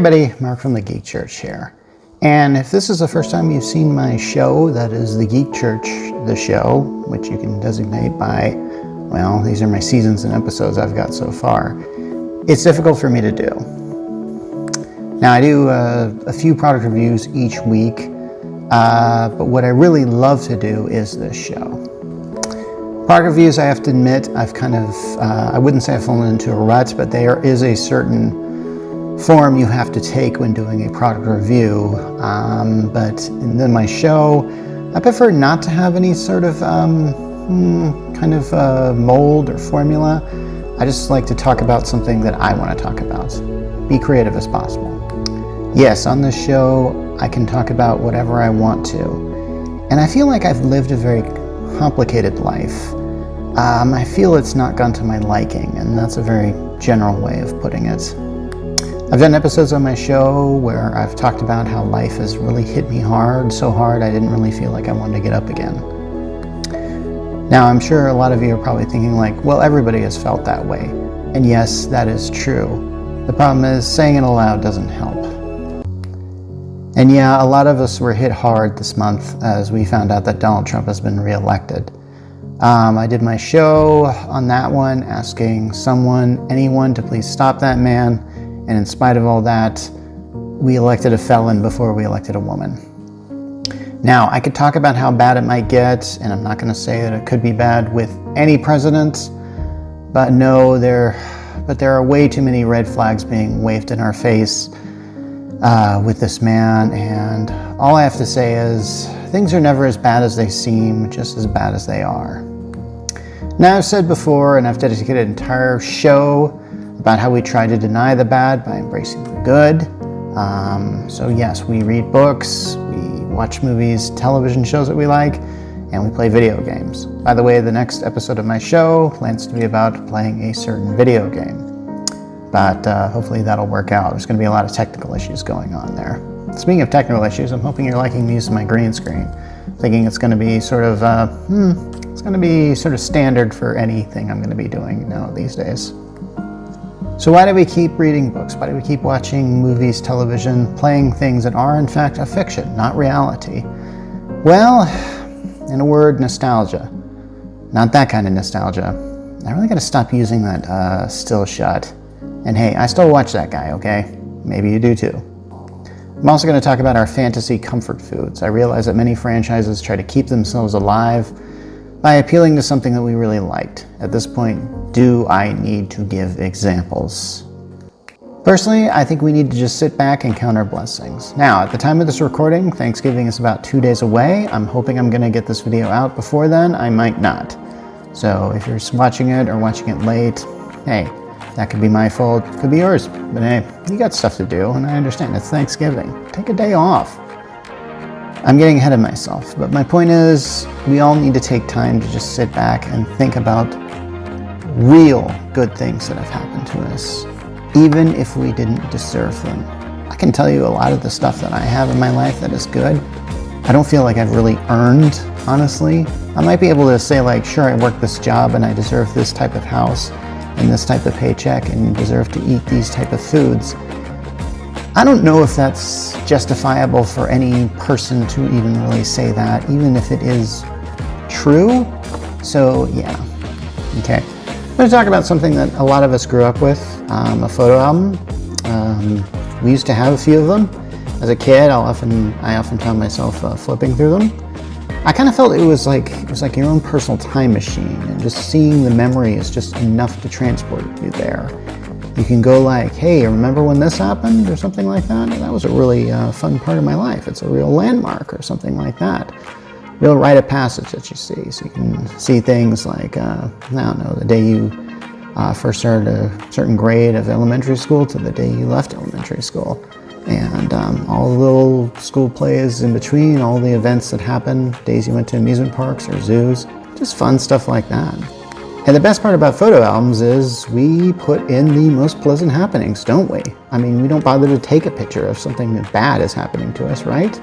Everybody, Mark from The Geek Church here. And if this is the first time you've seen my show, that is The Geek Church, the show, which you can designate by, well, these are my seasons and episodes I've got so far. It's difficult for me to do. Now, I do a few product reviews each week, but what I really love to do is this show. Product reviews, I have to admit, I've kind of, I wouldn't say I've fallen into a rut, but there is a certain form you have to take when doing a product review, but in my show, I prefer not to have any sort of mold or formula. I just like to talk about something that I want to talk about. Be creative as possible. Yes, on this show, I can talk about whatever I want to, and I feel like I've lived a very complicated life. I feel it's not gone to my liking, and that's a very general way of putting it. I've done episodes on my show where I've talked about how life has really hit me hard, so hard I didn't really feel like I wanted to get up again. Now, I'm sure a lot of you are probably thinking like, well, everybody has felt that way. And yes, that is true. The problem is saying it aloud doesn't help. And yeah, a lot of us were hit hard this month as we found out that Donald Trump has been reelected. I did my show on that one, asking anyone to please stop that man. And in spite of all that, we elected a felon before we elected a woman. Now, I could talk about how bad it might get, and I'm not going to say that it could be bad with any president, but there are way too many red flags being waved in our face with this man, and all I have to say is things are never as bad as they seem, just as bad as they are. Now, I've said before, and I've dedicated an entire show about how we try to deny the bad by embracing the good. So yes, we read books, we watch movies, television shows that we like, and we play video games. By the way, the next episode of my show plans to be about playing a certain video game. But hopefully that'll work out. There's going to be a lot of technical issues going on there. Speaking of technical issues, I'm hoping you're liking the use of my green screen. Thinking it's going to be sort of standard for anything I'm going to be doing now these days. So why do we keep reading books? Why do we keep watching movies, television, playing things that are in fact a fiction, not reality? Well, in a word, nostalgia. Not that kind of nostalgia. I really got to stop using that still shot. And hey, I still watch that guy, okay? Maybe you do too. I'm also going to talk about our fantasy comfort foods. I realize that many franchises try to keep themselves alive by appealing to something that we really liked. At this point, do I need to give examples? Personally, I think we need to just sit back and count our blessings. Now, at the time of this recording, Thanksgiving is about 2 days away. I'm hoping I'm going to get this video out before then. I might not. So if you're watching it or watching it late, hey, that could be my fault, could be yours. But hey, you got stuff to do, and I understand. It's Thanksgiving. Take a day off. I'm getting ahead of myself, but my point is, we all need to take time to just sit back and think about real good things that have happened to us, even if we didn't deserve them. I can tell you a lot of the stuff that I have in my life that is good. I don't feel like I've really earned, honestly. I might be able to say like, sure, I worked this job and I deserve this type of house and this type of paycheck and deserve to eat these type of foods. I don't know if that's justifiable for any person to even really say that, even if it is true. So yeah, okay. I'm going to talk about something that a lot of us grew up with, a photo album. We used to have a few of them. As a kid, I often found myself flipping through them. I kind of felt it was like your own personal time machine, and just seeing the memory is just enough to transport you there. You can go like, hey, remember when this happened or something like that? That was a really fun part of my life. It's a real landmark or something like that. Real rite of passage that you see. So you can see things like, I don't know, the day you first started a certain grade of elementary school to the day you left elementary school. And all the little school plays in between, all the events that happened, days you went to amusement parks or zoos, just fun stuff like that. And the best part about photo albums is we put in the most pleasant happenings, don't we? I mean, we don't bother to take a picture of something bad is happening to us, right?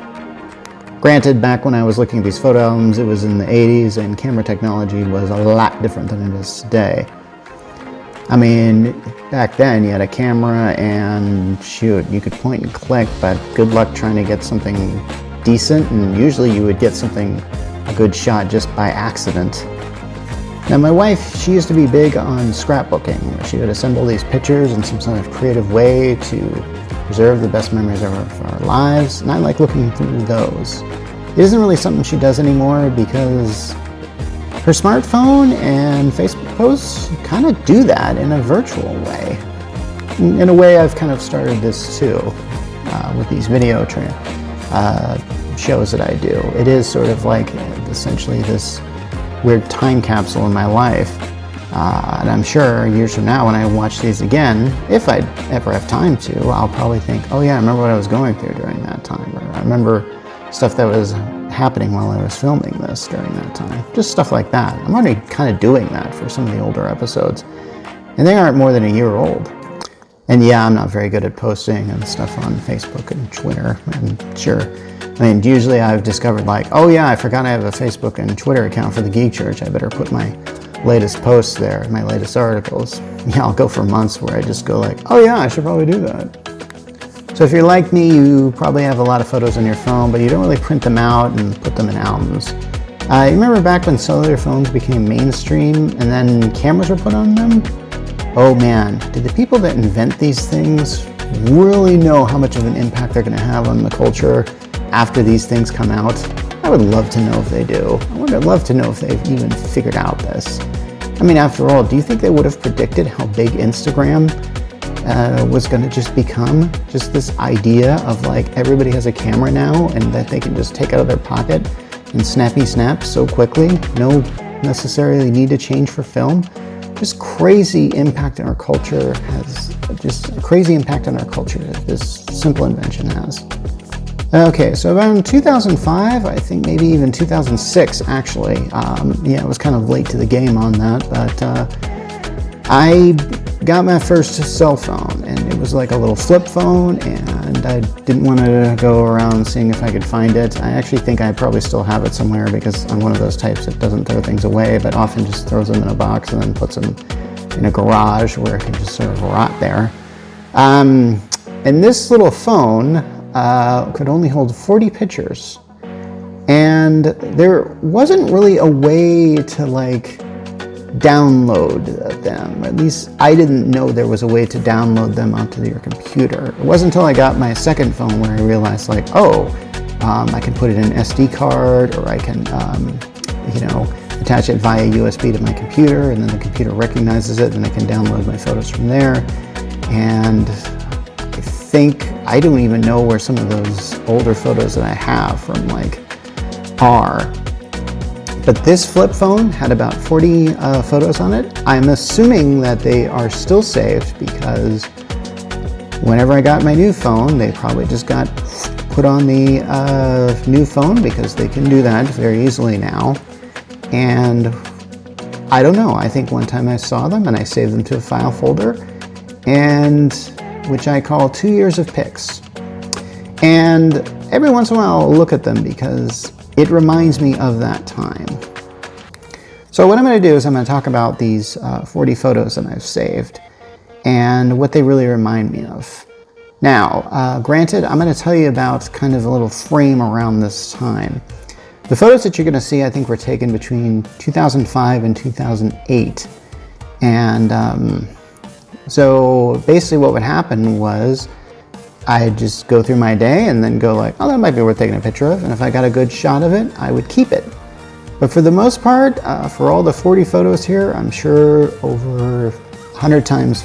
Granted, back when I was looking at these photo albums, it was in the 80s and camera technology was a lot different than it is today. I mean, back then you had a camera and shoot, you could point and click, but good luck trying to get something decent, and usually you would get a good shot just by accident. Now my wife, she used to be big on scrapbooking, where she would assemble these pictures in some sort of creative way to preserve the best memories of our lives, and I like looking through those. It isn't really something she does anymore because her smartphone and Facebook posts kind of do that in a virtual way. In a way, I've kind of started this too with these video shows that I do. It is sort of like essentially this weird time capsule in my life. And I'm sure years from now when I watch these again, if I ever have time to, I'll probably think, oh yeah, I remember what I was going through during that time. Or I remember stuff that was happening while I was filming this during that time. Just stuff like that. I'm already kind of doing that for some of the older episodes. And they aren't more than a year old. And yeah, I'm not very good at posting and stuff on Facebook and Twitter. And sure, I mean, usually I've discovered like, oh yeah, I forgot I have a Facebook and Twitter account for the Geek Church. I better put my latest posts there, my latest articles. Yeah, I'll go for months where I just go like, oh yeah, I should probably do that. So if you're like me, you probably have a lot of photos on your phone, but you don't really print them out and put them in albums. You remember back when cellular phones became mainstream and then cameras were put on them? Oh man, did the people that invent these things really know how much of an impact they're going to have on the culture after these things come out? I would love to know if they do. I would love to know if they've even figured out this. I mean, after all, do you think they would have predicted how big Instagram was going to just become? Just this idea of like everybody has a camera now and that they can just take out of their pocket and snappy snap so quickly, no necessarily need to change for film. Just crazy impact in our culture this simple invention has. Okay, so around 2005, I think maybe even 2006 actually. Yeah, I was kind of late to the game on that, but I got my first cell phone, and it was like a little flip phone, and I didn't want to go around seeing if I could find it. I actually think I probably still have it somewhere because I'm one of those types that doesn't throw things away, but often just throws them in a box and then puts them in a garage where it can just sort of rot there. And this little phone could only hold 40 pictures, and there wasn't really a way to like download them. At least I didn't know there was a way to download them onto your computer. It wasn't until I got my second phone where I realized like, I can put it in an SD card, or I can attach it via USB to my computer, and then the computer recognizes it, and I can download my photos from there. And I don't even know where some of those older photos that I have from like are. But this flip phone had about 40 photos on it. I'm assuming that they are still saved because whenever I got my new phone, they probably just got put on the new phone because they can do that very easily now. And I don't know, I think one time I saw them and I saved them to a file folder, and which I call 2 years of pics. And every once in a while I'll look at them because it reminds me of that time. So what I'm going to do is I'm going to talk about these 40 photos that I've saved and what they really remind me of. Now, granted, I'm going to tell you about kind of a little frame around this time. The photos that you're going to see, I think, were taken between 2005 and 2008. And so basically what would happen was I'd just go through my day and then go like, oh, that might be worth taking a picture of. And if I got a good shot of it, I would keep it. But for the most part, for all the 40 photos here, I'm sure over 100 times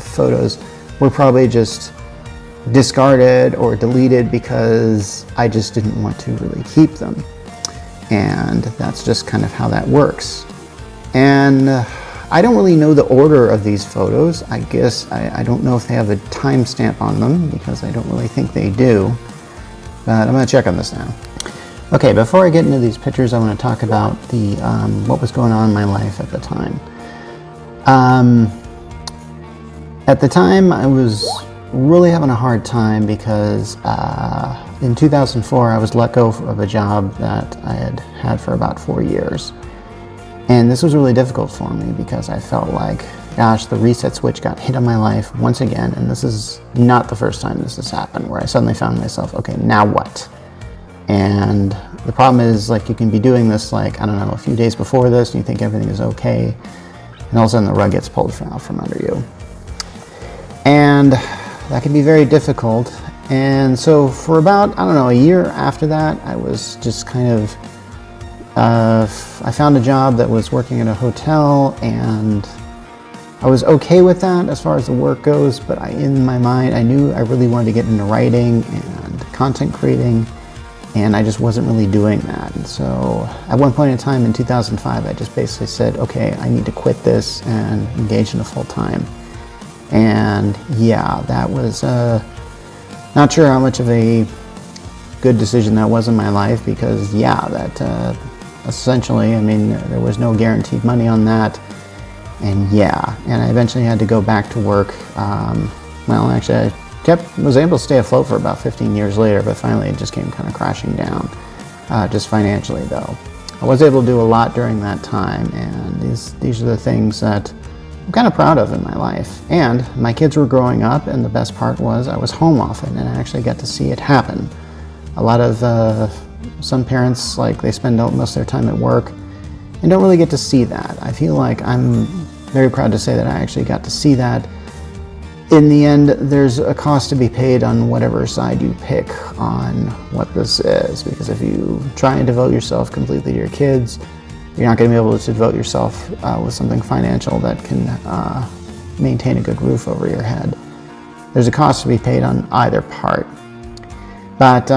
photos were probably just discarded or deleted because I just didn't want to really keep them. And that's just kind of how that works. And I don't really know the order of these photos. I guess I don't know if they have a timestamp on them because I don't really think they do. But I'm going to check on this now. Okay, before I get into these pictures, I want to talk about the what was going on in my life at the time. At the time, I was really having a hard time because in 2004, I was let go of a job that I had had for about 4 years. And this was really difficult for me because I felt like gosh, the reset switch got hit on my life once again, and this is not the first time this has happened, where I suddenly found myself, okay, now what? And the problem is, like, you can be doing this, like, I don't know, a few days before this, and you think everything is okay, and all of a sudden the rug gets pulled out from under you. And that can be very difficult. And so for about, I don't know, a year after that, I was just kind of, I found a job that was working at a hotel, and I was okay with that as far as the work goes, but in my mind, I knew I really wanted to get into writing and content creating, and I just wasn't really doing that. And so at one point in time in 2005, I just basically said, okay, I need to quit this and engage in a full-time. And yeah, that was not sure how much of a good decision that was in my life, because yeah, that essentially, I mean, there was no guaranteed money on that. And yeah, and I eventually had to go back to work. Well, actually, I was able to stay afloat for about 15 years later, but finally it just came kind of crashing down, just financially though. I was able to do a lot during that time, and these are the things that I'm kind of proud of in my life. And my kids were growing up, and the best part was I was home often, and I actually got to see it happen. A lot of some parents, like, they spend most of their time at work and don't really get to see that. I feel like I'm very proud to say that I actually got to see that. In the end, there's a cost to be paid on whatever side you pick on what this is, because if you try and devote yourself completely to your kids, you're not going to be able to devote yourself with something financial that can maintain a good roof over your head. There's a cost to be paid on either part. But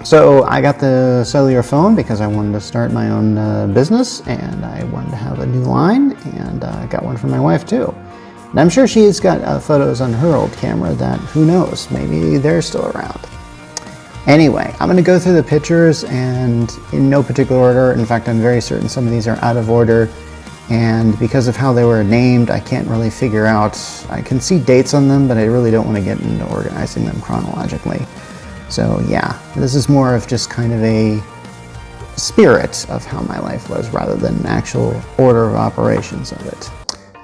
so I got the cellular phone because I wanted to start my own business, and I wanted to have a new line, and I got one for my wife too. And I'm sure she's got photos on her old camera that, who knows, maybe they're still around. Anyway, I'm going to go through the pictures, and in no particular order. In fact, I'm very certain some of these are out of order, and because of how they were named, I can't really figure out. I can see dates on them, but I really don't want to get into organizing them chronologically. So yeah, this is more of just kind of a spirit of how my life was rather than an actual order of operations of it.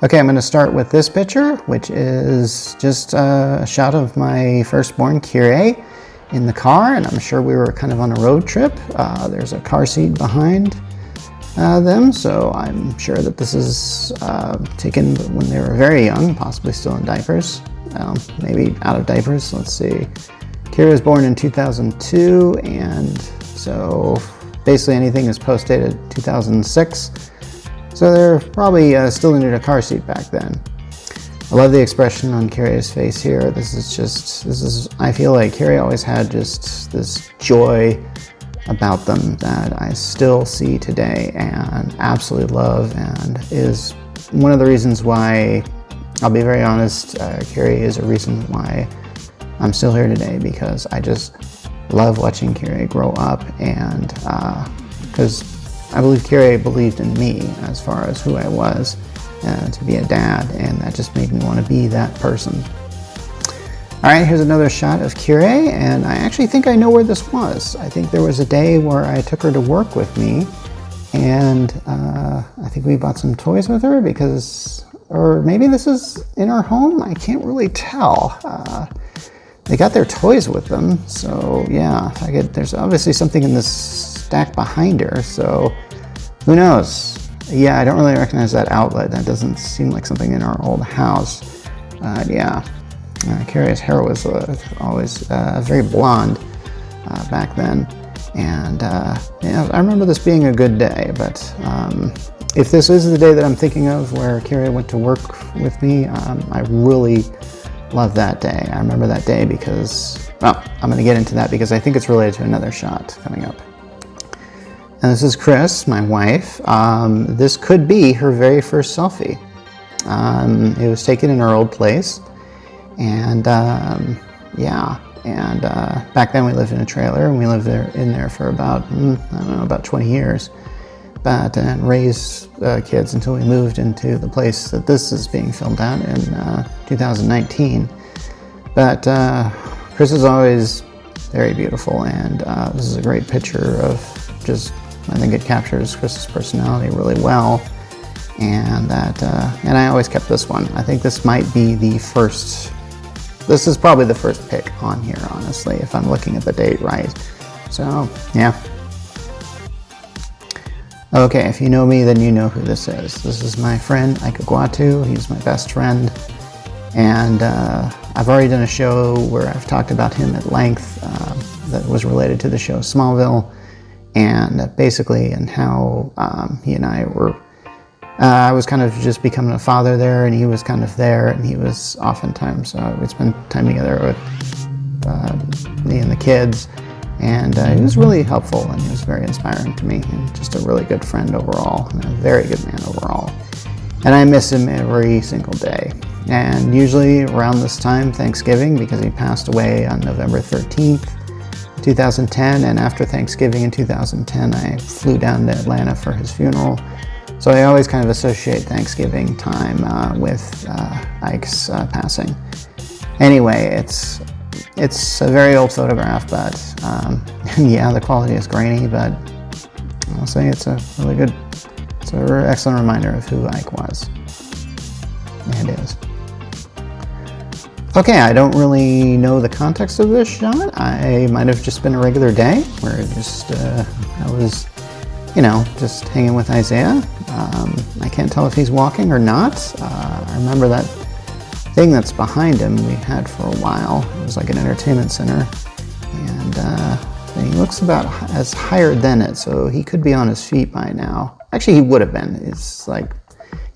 Okay, I'm going to start with this picture, which is just a shot of my firstborn, Kyrie, in the car, and I'm sure we were kind of on a road trip. There's a car seat behind them, so I'm sure that this is taken when they were very young, possibly still in diapers, maybe out of diapers. Let's see. Kyrie was born in 2002, and so basically anything is post-dated 2006. So they're probably still needed a car seat back then. I love the expression on Kyrie's face here. I feel like Kyrie always had just this joy about them that I still see today and absolutely love, and is one of the reasons why, I'll be very honest, Kyrie is a reason why I'm still here today, because I just love watching Kyrie grow up, and because I believe Kyrie believed in me as far as who I was to be a dad, and that just made me want to be that person. All right, here's another shot of Kyrie, and I actually think I know where this was. I think there was a day where I took her to work with me, and I think we bought some toys with her because, or maybe this is in our home, I can't really tell. They got their toys with them, so yeah, there's obviously something in this stack behind her, so who knows? Yeah, I don't really recognize that outlet. That doesn't seem like something in our old house. Yeah, Kyrie's hair was always very blonde back then, and yeah, I remember this being a good day. But if this is the day that I'm thinking of where Kyrie went to work with me, I really love that day. I remember that day because, well, I'm going to get into that because I think it's related to another shot coming up. And this is Chris, my wife. This could be her very first selfie. It was taken in her old place, and yeah. And back then we lived in a trailer, and we lived in there for about, I don't know, about 20 years. But raised kids until we moved into the place that this is being filmed at in 2019. But Chris is always very beautiful, and this is a great picture of just, I think it captures Chris's personality really well. and and I always kept this one. I think this might be the first. This is probably the first pick on here, honestly, if I'm looking at the date right. So yeah. Okay, if you know me, then you know who this is. This is my friend Ikaguatu. He's my best friend, and I've already done a show where I've talked about him at length that was related to the show Smallville, and basically and how he and I were, I was kind of just becoming a father there, and he was kind of there, and he was oftentimes, we'd spend time together with me and the kids, and he was really helpful, and he was very inspiring to me, and just a really good friend overall, and a very good man overall. And I miss him every single day. And usually around this time, Thanksgiving, because he passed away on November 13th, 2010, and after Thanksgiving in 2010, I flew down to Atlanta for his funeral. So I always kind of associate Thanksgiving time with Ike's passing. Anyway, it's a very old photograph, but yeah, the quality is grainy, but I'll say it's a really good, it's an excellent reminder of who Ike was. Yeah, it is. Okay, I don't really know the context of this shot. I might have just been a regular day where just I was, just hanging with Isaiah. I can't tell if he's walking or not. I remember that thing that's behind him we had for a while. It was like an entertainment center, and he looks about as higher than it, so he could be on his feet by now. Actually, he would have been. It's like,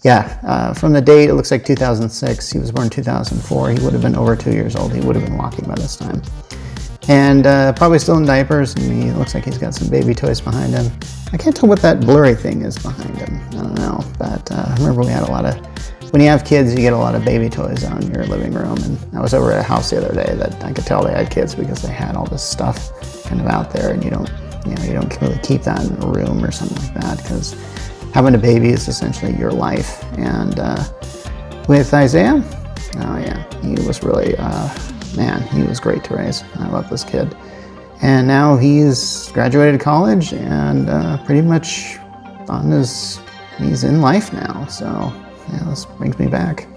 yeah, from the date, it looks like 2006. He was born 2004. He would have been over 2 years old. He would have been walking by this time. And probably still in diapers, and he looks like he's got some baby toys behind him. I can't tell what that blurry thing is behind him. I don't know, but I remember we had a lot of, when you have kids, you get a lot of baby toys out in your living room, and I was over at a house the other day that I could tell they had kids because they had all this stuff kind of out there, and you don't really keep that in a room or something like that, because having a baby is essentially your life. And with Isaiah, oh yeah, he was really, man, he was great to raise. I love this kid. And now he's graduated college and pretty much he's in life now. So yeah, this brings me back.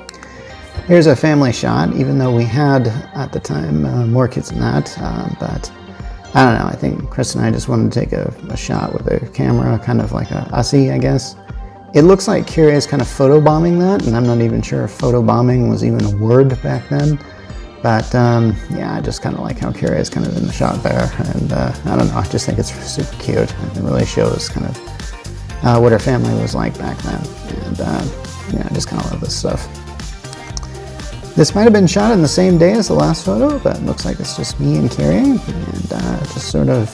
Here's a family shot, even though we had at the time more kids than that, but I don't know, I think Chris and I just wanted to take a shot with a camera, kind of like a Ussie, I guess. It looks like Kyria is kind of photobombing that, and I'm not even sure if photobombing was even a word back then. But yeah, I just kind of like how Kyria is kind of in the shot there, and I don't know, I just think it's super cute. It really shows kind of what her family was like back then, and yeah, I just kind of love this stuff. This might have been shot in the same day as the last photo, but it looks like it's just me and Kyria, and just sort of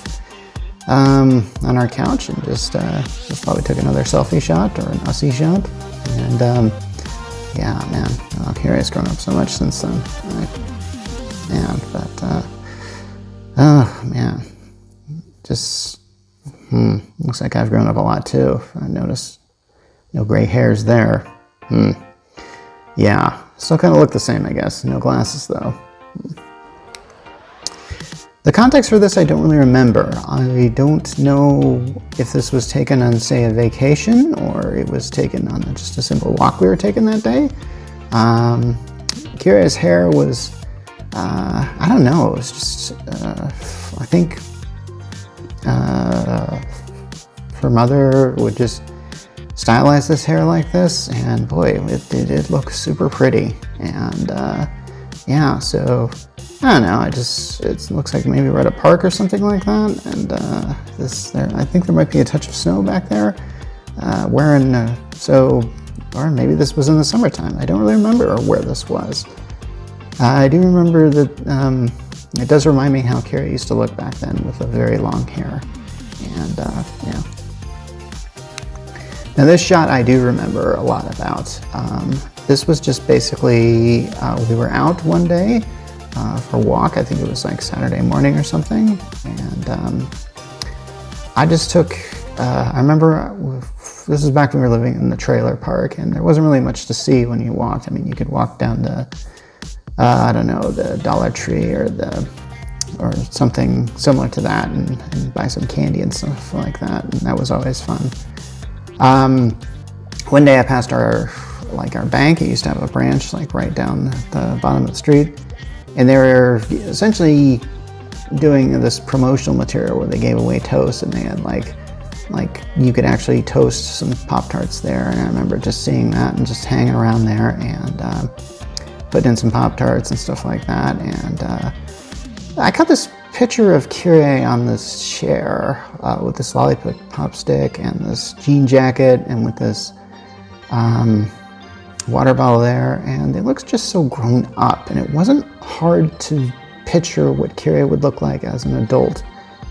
on our couch, and just probably took another selfie shot or an Ussie shot, and yeah, man, Kyria's grown up so much since then. Oh man, just looks like I've grown up a lot too. I noticed no gray hairs there. Yeah, still kind of look the same, I guess. No glasses though. The context for this I don't really remember. I don't know if this was taken on, say, a vacation, or it was taken on just a simple walk we were taking that day. Kyria's hair was, I don't know, it was just, I think her mother would just stylize this hair like this, and boy, it did look super pretty. And yeah, so I don't know, it looks like maybe we're at a park or something like that, and I think there might be a touch of snow back there, or maybe this was in the summertime. I don't really remember where this was. I do remember that it does remind me how Kyria used to look back then with a very long hair, and yeah. Now this shot I do remember a lot about. This was just basically, we were out one day for a walk. I think it was like Saturday morning or something, and I just took, I remember this is back when we were living in the trailer park, and there wasn't really much to see when you walked. I mean, you could walk down to, I don't know, the Dollar Tree or something similar to that, and buy some candy and stuff like that, and that was always fun. one day I passed our bank. It used to have a branch like right down at the bottom of the street, and they were essentially doing this promotional material where they gave away toast, and they had like you could actually toast some Pop-Tarts there. And I remember just seeing that and just hanging around there and putting in some Pop-Tarts and stuff like that. And I got this picture of Kyrie on this chair with this lollipop stick and this jean jacket and with this water bottle there, and it looks just so grown up, and it wasn't hard to picture what Kyrie would look like as an adult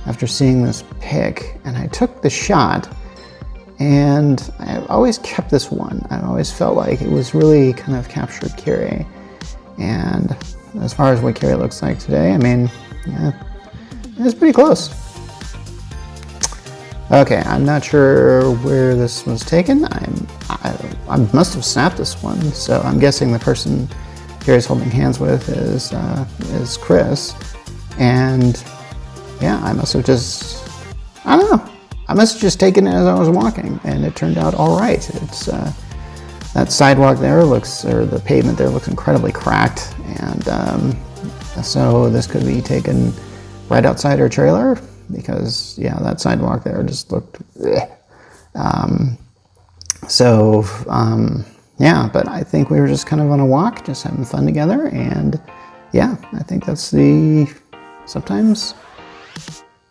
after seeing this pic. And I took the shot, and I've always kept this one. I always felt like it was really kind of captured Kyrie. And as far as what Kyrie looks like today, I mean, yeah, it's pretty close. Okay, I'm not sure where this was taken. I must have snapped this one, so I'm guessing the person Kyrie's holding hands with is Chris. And yeah, I must have just, I don't know, I must have just taken it as I was walking, and it turned out all right. It's that sidewalk there looks, or the pavement there looks incredibly cracked, and so this could be taken right outside our trailer, because yeah, that sidewalk there just looked yeah, but I think we were just kind of on a walk, just having fun together. And yeah, I think that's sometimes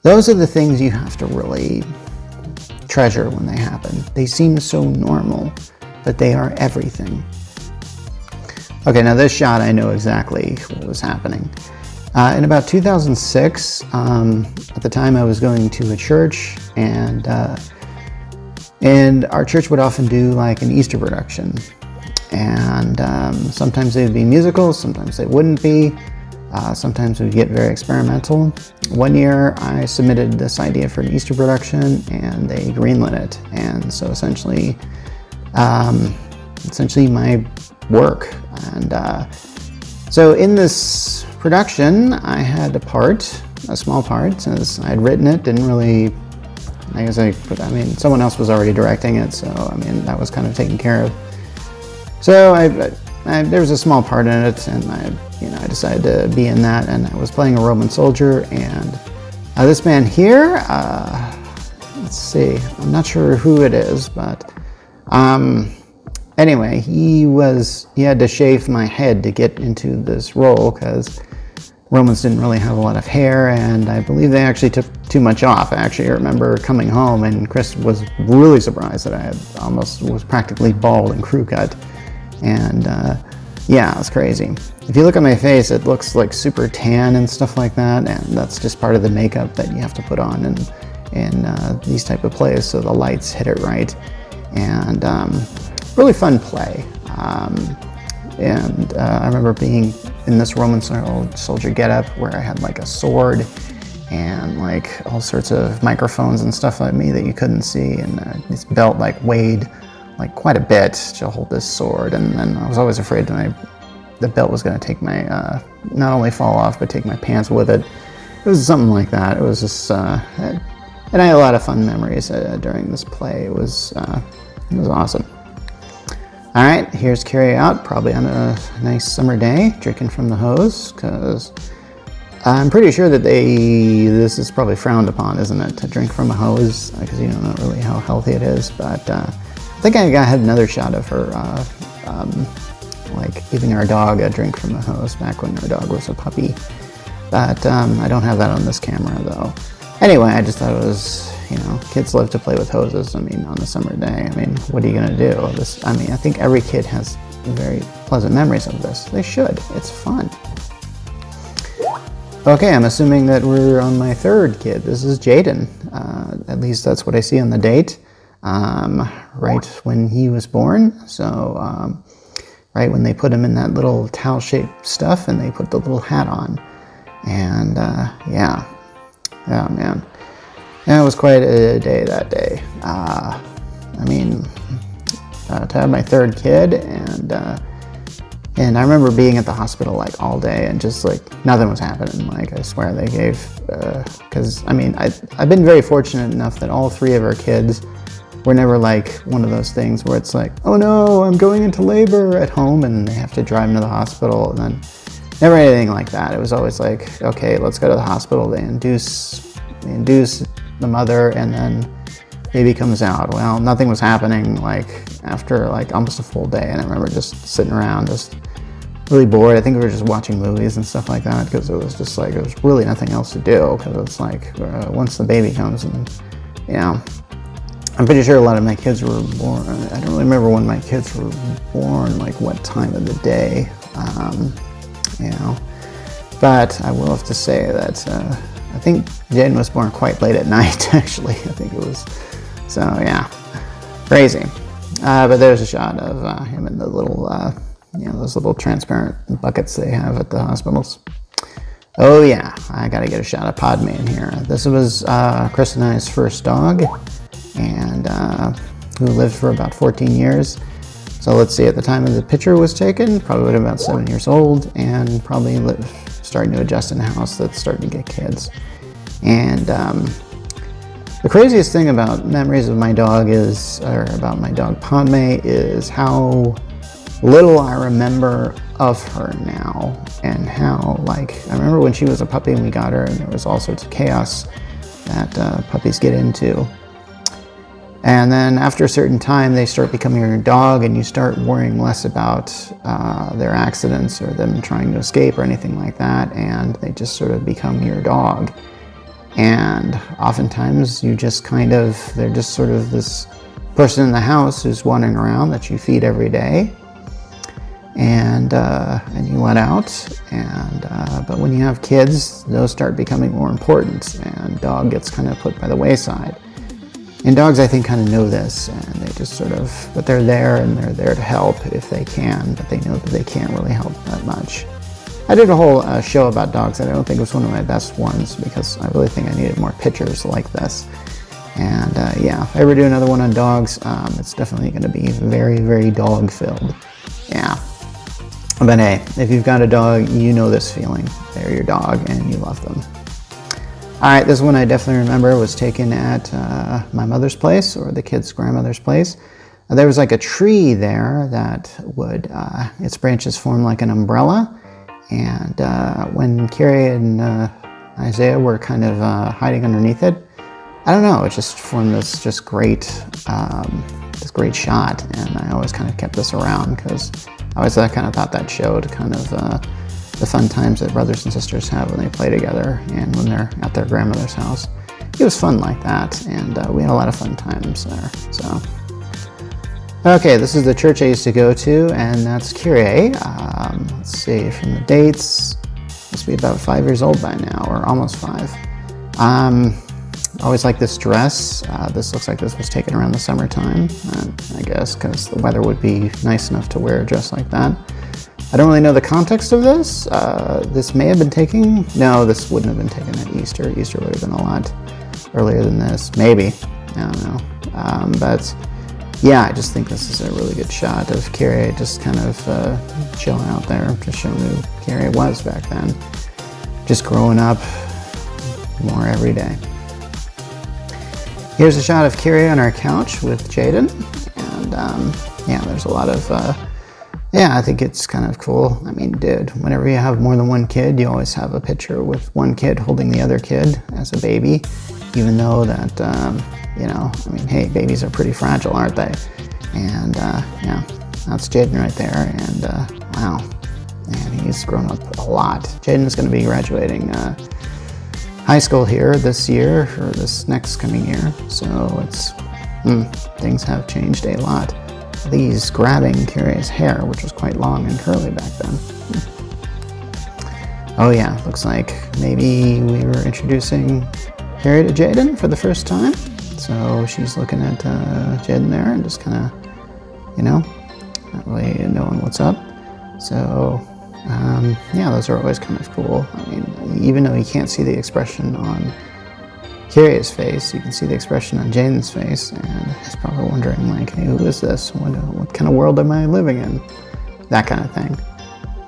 those are the things you have to really treasure when they happen. They seem so normal, but they are everything. Okay, now this shot, I know exactly what was happening. In about 2006, at the time I was going to a church, and our church would often do like an Easter production. And sometimes they would be musicals, sometimes they wouldn't be. Sometimes we'd get very experimental. One year I submitted this idea for an Easter production, and they greenlit it. And so essentially my work. And so in this production, I had a small part, since I had written it. Didn't really, someone else was already directing it, so that was kind of taken care of. So there was a small part in it, and I decided to be in that, and I was playing a Roman soldier. And this man here, let's see, I'm not sure who it is, but anyway, he had to shave my head to get into this role, because Romans didn't really have a lot of hair, and I believe they actually took too much off. I actually remember coming home, and Chris was really surprised that I was practically bald and crew cut. And yeah, it's crazy. If you look at my face, it looks like super tan and stuff like that, and that's just part of the makeup that you have to put on in these type of plays, so the lights hit it right. And really fun play. And I remember being in this Roman soldier getup where I had like a sword and like all sorts of microphones and stuff like me that you couldn't see, and this belt like weighed like quite a bit to hold this sword. And then I was always afraid that the belt was going to take my not only fall off but take my pants with it. It was something like that. It was just and I had a lot of fun memories during this play. It was awesome. All right, here's Kyrie out, probably on a nice summer day, drinking from the hose, because I'm pretty sure that this is probably frowned upon, isn't it, to drink from a hose, because you don't know really how healthy it is. But I think I had another shot of her like giving our dog a drink from a hose back when our dog was a puppy. But I don't have that on this camera, though. Anyway, I just thought it was, kids love to play with hoses. On a summer day, what are you going to do? I think every kid has very pleasant memories of this. They should. It's fun. Okay, I'm assuming that we're on my third kid. This is Jaden. At least that's what I see on the date. Right when he was born. So, right when they put him in that little towel-shaped stuff and they put the little hat on. And, yeah. Oh, man. Yeah, it was quite a day that day. To have my third kid, and I remember being at the hospital like all day, and just like nothing was happening. Like, I swear they gave, because I've been very fortunate enough that all three of our kids we're never like one of those things where it's like, oh no, I'm going into labor at home, and they have to drive them to the hospital, and then never anything like that. It was always like, okay, let's go to the hospital. They induce the mother, and then baby comes out. Well, nothing was happening like after like almost a full day, and I remember just sitting around just really bored. I think we were just watching movies and stuff like that, because it was just like, it was really nothing else to do, because it's like once the baby comes, and I'm pretty sure a lot of my kids were born, I don't really remember when my kids were born, like what time of the day, but I will have to say that I think Jaden was born quite late at night, actually. I think it was, so yeah, crazy. But there's a shot of him in the little, those little transparent buckets they have at the hospitals. Oh yeah, I gotta get a shot of Padme in here. This was Chris and I's first dog, and who lived for about 14 years. So let's see, at the time of the picture was taken, probably would have been about 7 years old, and probably starting to adjust in a house that's starting to get kids. And the craziest thing about memories of my dog about my dog Padme, is how little I remember of her now, and how, like, I remember when she was a puppy and we got her, and there was all sorts of chaos that puppies get into. And then after a certain time, they start becoming your dog, and you start worrying less about their accidents or them trying to escape or anything like that, and they just sort of become your dog. And oftentimes they're just sort of this person in the house who's wandering around that you feed every day, and you let out. But when you have kids, those start becoming more important, and dog gets kind of put by the wayside. And dogs, I think, kind of know this, and they just sort of, but they're there, and they're there to help if they can, but they know that they can't really help that much. I did a whole show about dogs that I don't think was one of my best ones, because I really think I needed more pictures like this. And yeah, if I ever do another one on dogs, it's definitely going to be very, very dog-filled. Yeah. But hey, if you've got a dog, you know this feeling. They're your dog, and you love them. All right, this one I definitely remember was taken at my mother's place, or the kid's grandmother's place. There was like a tree there that would, its branches form like an umbrella. And when Carrie and Isaiah were kind of hiding underneath it, I don't know, it just formed this great shot. And I always kind of kept this around, because I always kind of thought that showed kind of the fun times that brothers and sisters have when they play together, and when they're at their grandmother's house. It was fun like that, and we had a lot of fun times there. So, okay, this is the church I used to go to, and that's Kyrie. Let's see, from the dates, must be about 5 years old by now, or almost 5. Always like this dress. This looks like this was taken around the summertime, I guess, because the weather would be nice enough to wear a dress like that. I don't really know the context of this. This may have been taken. No, this wouldn't have been taken at Easter. Easter would have been a lot earlier than this. Maybe. I don't know. But yeah, I just think this is a really good shot of Carrie just kind of chilling out there, just showing who Carrie was back then. Just growing up more every day. Here's a shot of Carrie on our couch with Jaden. And yeah, there's a lot of... yeah, I think it's kind of cool. I mean, dude, whenever you have more than one kid, you always have a picture with one kid holding the other kid as a baby, even though that, I mean, hey, babies are pretty fragile, aren't they? And, yeah, that's Jaden right there. And, wow, man, he's grown up a lot. Jaden is going to be graduating high school here this year, or this next coming year. So it's, things have changed a lot. I think he's grabbing Carrie's hair, which was quite long and curly back then. Oh yeah, looks like maybe we were introducing Carrie to Jaden for the first time. So she's looking at Jaden there and just kind of, not really knowing what's up. So yeah, those are always kind of cool. I mean, even though you can't see the expression on Carrie's face, you can see the expression on Jaden's face, and he's probably wondering, like, hey, who is this? What kind of world am I living in? That kind of thing.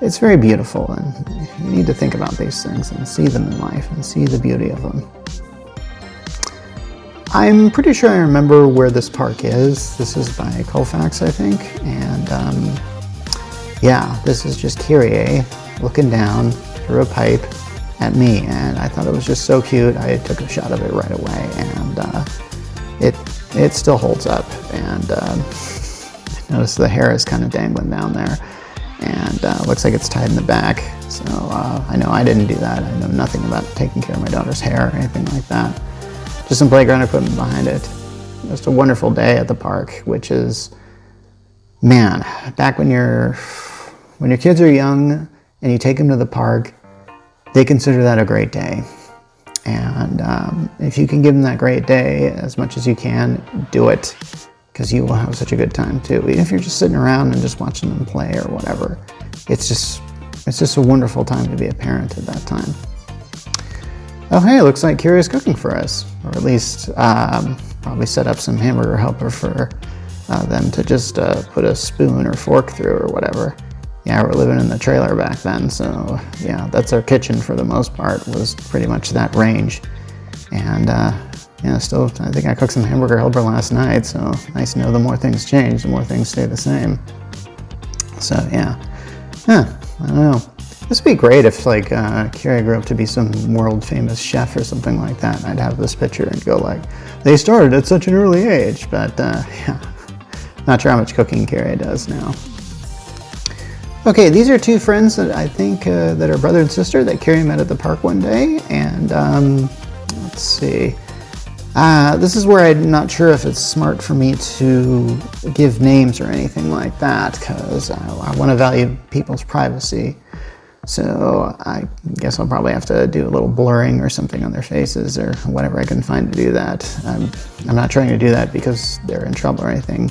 It's very beautiful, and you need to think about these things and see them in life and see the beauty of them. I'm pretty sure I remember where this park is. This is by Colfax, I think. And yeah, this is just Kyrie looking down through a pipe at me. And I thought it was just so cute. I took a shot of it right away. And it still holds up. And notice the hair is kind of dangling down there. And looks like it's tied in the back. So I know I didn't do that. I know nothing about taking care of my daughter's hair or anything like that. Just some playground equipment behind it. Just a wonderful day at the park, which is, man, back when your kids are young and you take them to the park, they consider that a great day. And if you can give them that great day as much as you can, do it, because you will have such a good time too. Even if you're just sitting around and just watching them play or whatever, it's just a wonderful time to be a parent at that time. Oh hey, looks like Kira's cooking for us, or at least probably set up some hamburger helper for them to just put a spoon or fork through or whatever. Yeah, we're living in the trailer back then, so yeah, that's our kitchen for the most part, was pretty much that range. And yeah, still, I think I cooked some hamburger helper last night, so nice to know the more things change, the more things stay the same. So yeah, I don't know. This would be great if, like, Kira grew up to be some world-famous chef or something like that. I'd have this picture and go, like, they started at such an early age. But, yeah, not sure how much cooking Kira does now. Okay, these are two friends that I think that are brother and sister that Kira met at the park one day. And, let's see. This is where I'm not sure if it's smart for me to give names or anything like that, because I want to value people's privacy. So I guess I'll probably have to do a little blurring or something on their faces or whatever I can find to do that. I'm not trying to do that because they're in trouble or anything.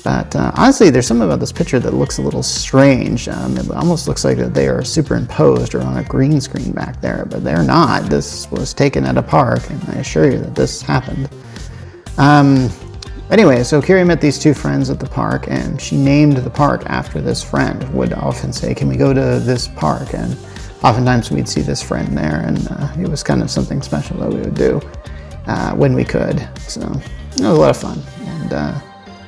But honestly, there's something about this picture that looks a little strange. It almost looks like that they are superimposed or on a green screen back there, but they're not. This was taken at a park, and I assure you that this happened. Anyway, so Kira met these two friends at the park, and she named the park after this friend. Would often say, can we go to this park? And oftentimes we'd see this friend there, and it was kind of something special that we would do when we could. So it was a lot of fun. And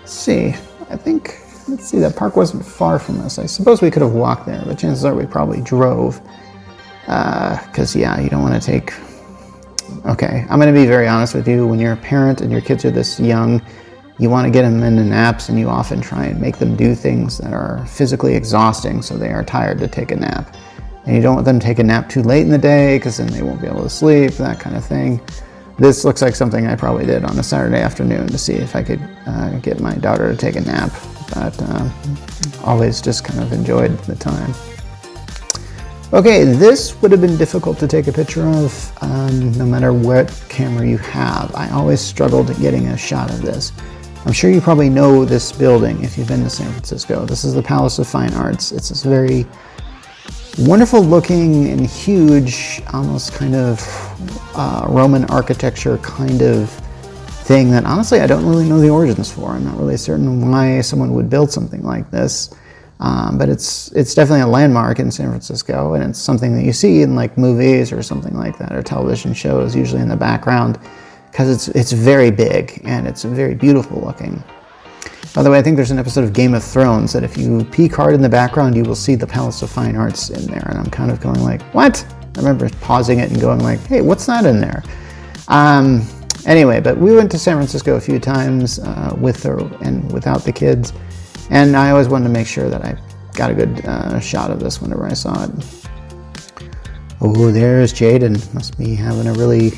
let's see, that park wasn't far from us. I suppose we could have walked there, but chances are we probably drove. Because, yeah, you don't want to take... Okay, I'm going to be very honest with you. When you're a parent and your kids are this young, you want to get them into naps, and you often try and make them do things that are physically exhausting so they are tired to take a nap. And you don't want them to take a nap too late in the day because then they won't be able to sleep, that kind of thing. This looks like something I probably did on a Saturday afternoon to see if I could get my daughter to take a nap, but always just kind of enjoyed the time. Okay, this would have been difficult to take a picture of no matter what camera you have. I always struggled at getting a shot of this. I'm sure you probably know this building if you've been to San Francisco. This is the Palace of Fine Arts. It's this very wonderful looking and huge, almost kind of Roman architecture kind of thing that honestly I don't really know the origins for. I'm not really certain why someone would build something like this. But it's definitely a landmark in San Francisco, and it's something that you see in like movies or something like that, or television shows, usually in the background, because it's very big and it's very beautiful looking. By the way, I think there's an episode of Game of Thrones that if you peek hard in the background, you will see the Palace of Fine Arts in there, and I'm kind of going like, what? I remember pausing it and going like, hey, what's that in there? Anyway, but we went to San Francisco a few times with her and without the kids. And I always wanted to make sure that I got a good shot of this whenever I saw it. Oh, there's Jaden. Must be having a really...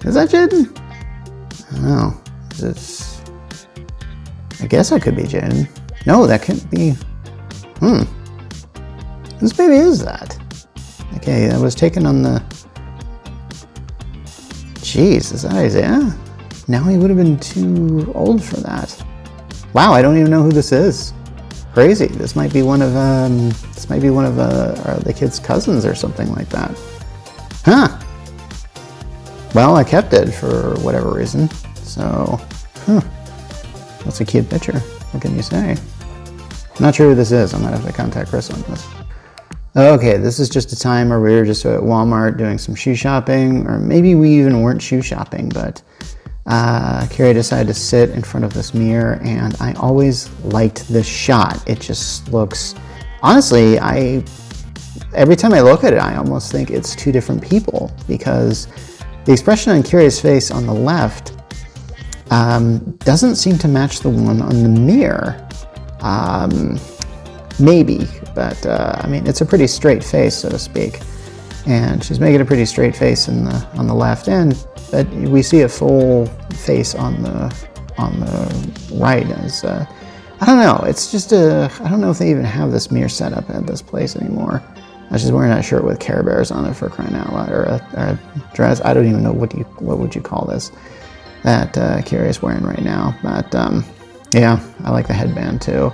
Is that Jaden? I don't know. I guess that could be Jaden. No, that can't be... Whose baby is that? Okay, that was taken on the... Jeez, is that Isaiah? Now he would have been too old for that. Wow, I don't even know who this is. Crazy. This might be one of the kid's cousins or something like that. Huh. Well, I kept it for whatever reason. So, that's a cute picture. What can you say? I'm not sure who this is. I might have to contact Chris on this. Okay, this is just a time where we were just at Walmart doing some shoe shopping, or maybe we even weren't shoe shopping, but Carrie decided to sit in front of this mirror, and I always liked this shot. It just looks, honestly, every time I look at it, I almost think it's two different people, because the expression on Carrie's face on the left doesn't seem to match the one on the mirror. Maybe, but I mean, it's a pretty straight face, so to speak, and she's making a pretty straight face on the left end, but we see a full face on the right. As I don't know, it's just I don't know if they even have this mirror set up at this place anymore. She's wearing that shirt with Care Bears on it, for crying out loud, or a dress. I don't even know what would you call this that Carrie is wearing right now. But yeah, I like the headband too.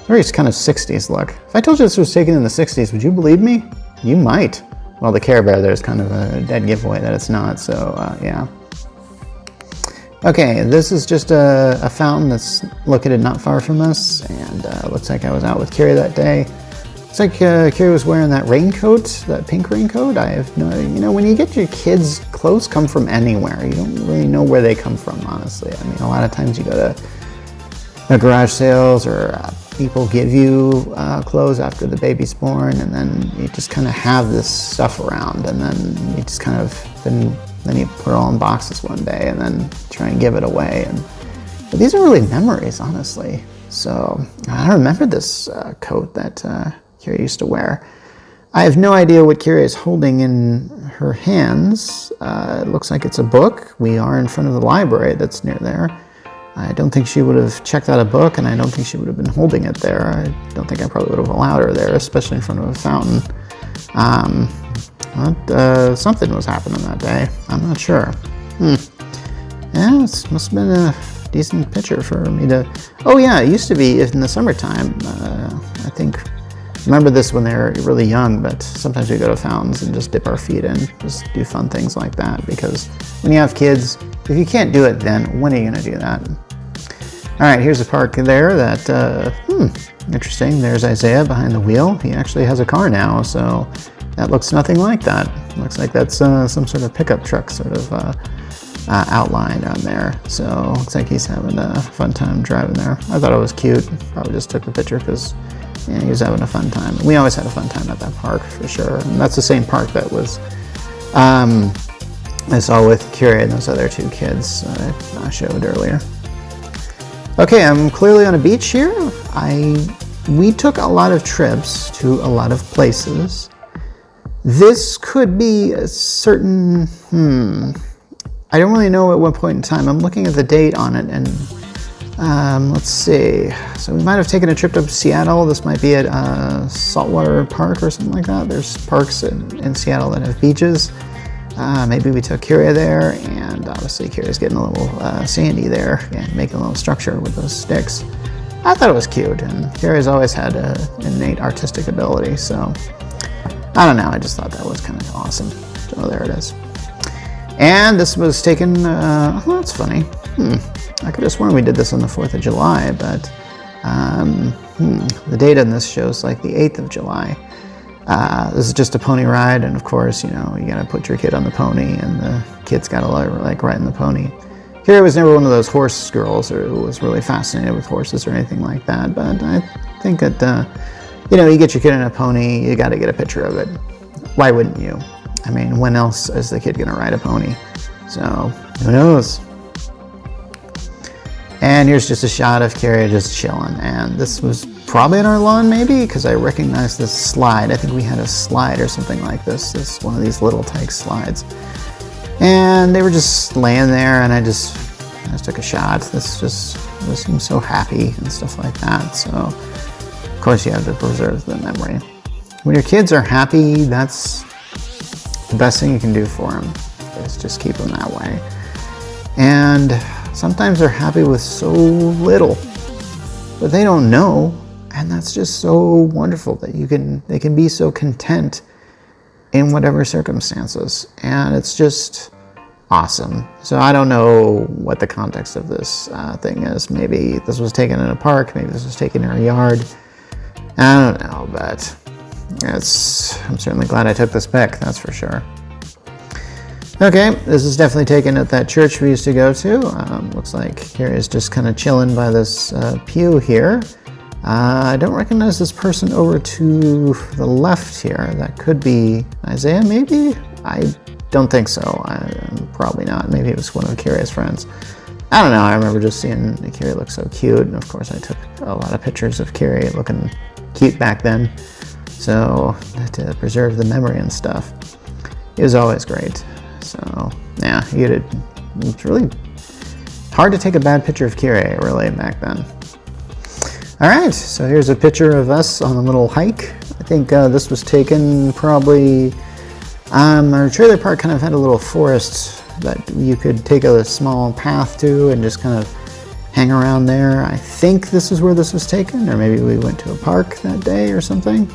Very kind of 60s look. If I told you this was taken in the 60s, would you believe me? You might. Well, the Care Bear there's kind of a dead giveaway that it's not. So yeah. Okay, this is just a fountain that's located not far from us, and looks like I was out with Carrie that day. It's like Carrie was wearing that raincoat, that pink raincoat. I have no, when you get your kids, clothes come from anywhere. You don't really know where they come from, honestly. I mean, a lot of times you go to garage sales, or people give you clothes after the baby's born, and then you just kind of have this stuff around, and then you just kind of, then you put it all in boxes one day, and then try and give it away. But these are really memories, honestly. So I remember this coat that Carrie used to wear. I have no idea what Carrie is holding in her hands. It looks like it's a book. We are in front of the library that's near there. I don't think she would have checked out a book, and I don't think she would have been holding it there. I don't think I probably would have allowed her there, especially in front of a fountain. But something was happening that day. I'm not sure. Yeah, this must have been a decent picture for me to... Oh yeah, it used to be in the summertime. I think... Remember this when they were really young, but sometimes we go to fountains and just dip our feet in, just do fun things like that, because when you have kids, if you can't do it then, when are you going to do that? All right, here's a park there that, interesting. There's Isaiah behind the wheel. He actually has a car now, so that looks nothing like that. Looks like that's some sort of pickup truck sort of outline on there. So looks like he's having a fun time driving there. I thought it was cute. Probably just took the picture because he was having a fun time. We always had a fun time at that park, for sure. And that's the same park that was I saw with Carrie and those other two kids I showed earlier. Okay, I'm clearly on a beach here. We took a lot of trips to a lot of places. This could be a certain, I don't really know at what point in time. I'm looking at the date on it, and let's see. So we might have taken a trip to Seattle. This might be at Saltwater Park or something like that. There's parks in Seattle that have beaches. Maybe we took Kyria there, and obviously Kyria's getting a little sandy there and making a little structure with those sticks. I thought it was cute, and Kyria's always had an innate artistic ability, so I don't know, I just thought that was kind of awesome. So there it is. And this was taken, oh, that's funny. I could have sworn we did this on the 4th of July, but the date on this shows like the 8th of July. This is just a pony ride, and of course, you gotta put your kid on the pony, and the kid's gotta like riding the pony. Kyria was never one of those horse girls who was really fascinated with horses or anything like that, but I think that, you get your kid on a pony, you gotta get a picture of it. Why wouldn't you? I mean, when else is the kid gonna ride a pony? So, who knows? And here's just a shot of Kyria just chilling, and this was probably in our lawn maybe, because I recognized this slide. I think we had a slide or something like this. This is one of these little tyke slides. And they were just laying there, and I just took a shot. This seems so happy and stuff like that. So, of course, you have to preserve the memory. When your kids are happy, that's the best thing you can do for them, is just keep them that way. And sometimes they're happy with so little, but they don't know, and that's just so wonderful that they can be so content in whatever circumstances, and it's just awesome. So I don't know what the context of this thing is. Maybe this was taken in a park, maybe this was taken in a yard. I don't know, but I'm certainly glad I took this pic, that's for sure. Okay, this is definitely taken at that church we used to go to. Looks like Carrie's just kind of chilling by this pew here. I don't recognize this person over to the left here. That could be Isaiah, maybe? I don't think so. Probably not. Maybe it was one of Carrie's friends. I don't know. I remember just seeing Carrie look so cute. And of course, I took a lot of pictures of Carrie looking cute back then. So, to preserve the memory and stuff. It was always great. So, yeah, it's really hard to take a bad picture of Carrie, really, back then. All right, so here's a picture of us on a little hike. I think this was taken probably, our trailer park kind of had a little forest that you could take a small path to and just kind of hang around there. I think this is where this was taken, or maybe we went to a park that day or something.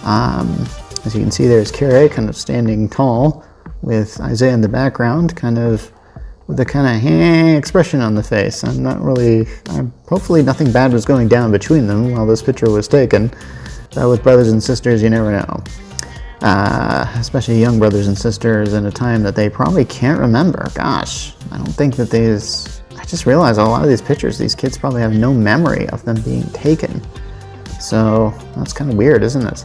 As you can see, there's Carrie kind of standing tall with Isaiah in the background, kind of with a kind of expression on the face. Hopefully nothing bad was going down between them while this picture was taken. But with brothers and sisters, you never know. Especially young brothers and sisters in a time that they probably can't remember. Gosh, I don't think that I just realized a lot of these pictures, these kids probably have no memory of them being taken. So that's kind of weird, isn't it?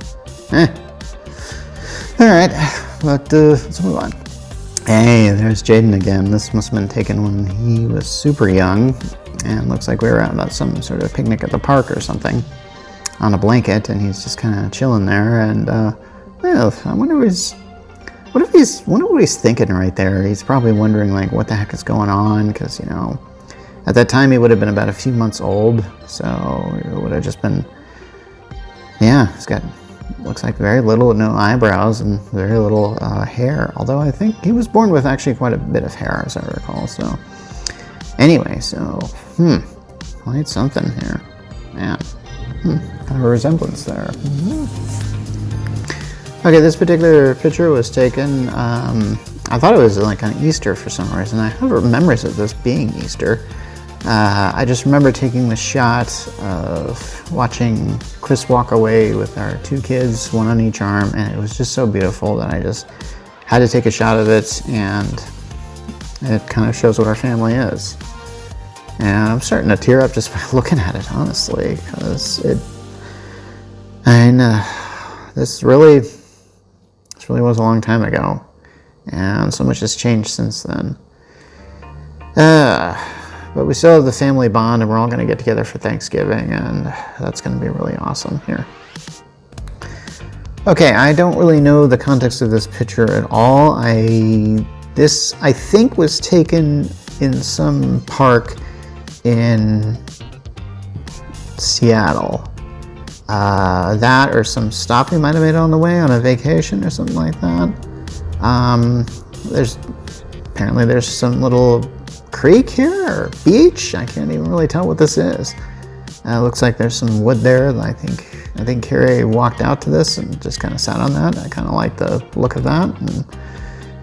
All right, but let's move on. Hey, there's Jaden again. This must have been taken when he was super young, and looks like we were out at some sort of picnic at the park or something on a blanket, and he's just kind of chilling there. And well, I wonder what he's thinking right there. He's probably wondering like what the heck is going on, because at that time he would have been about a few months old, so it would have just been, yeah, he's got, looks like very little, no eyebrows and very little hair. Although I think he was born with actually quite a bit of hair, as I recall. So anyway, so quite something here, man. Kind of a resemblance there. Okay, this particular picture was taken. I thought it was like on Easter for some reason. I have memories of this being Easter. I just remember taking the shot of watching Chris walk away with our two kids, one on each arm, and it was just so beautiful that I just had to take a shot of it, and it kind of shows what our family is. And I'm starting to tear up just by looking at it, honestly, because this really was a long time ago, and so much has changed since then. But we still have the family bond, and we're all going to get together for Thanksgiving, and that's going to be really awesome here. Okay, I don't really know the context of this picture at all. This, I think, was taken in some park in Seattle. That or some stop we might have made on the way on a vacation or something like that. Apparently there's some little creek here or beach. I can't even really tell what this is. Looks like there's some wood there. I think Carrie walked out to this and just kind of sat on that. I kind of like the look of that. And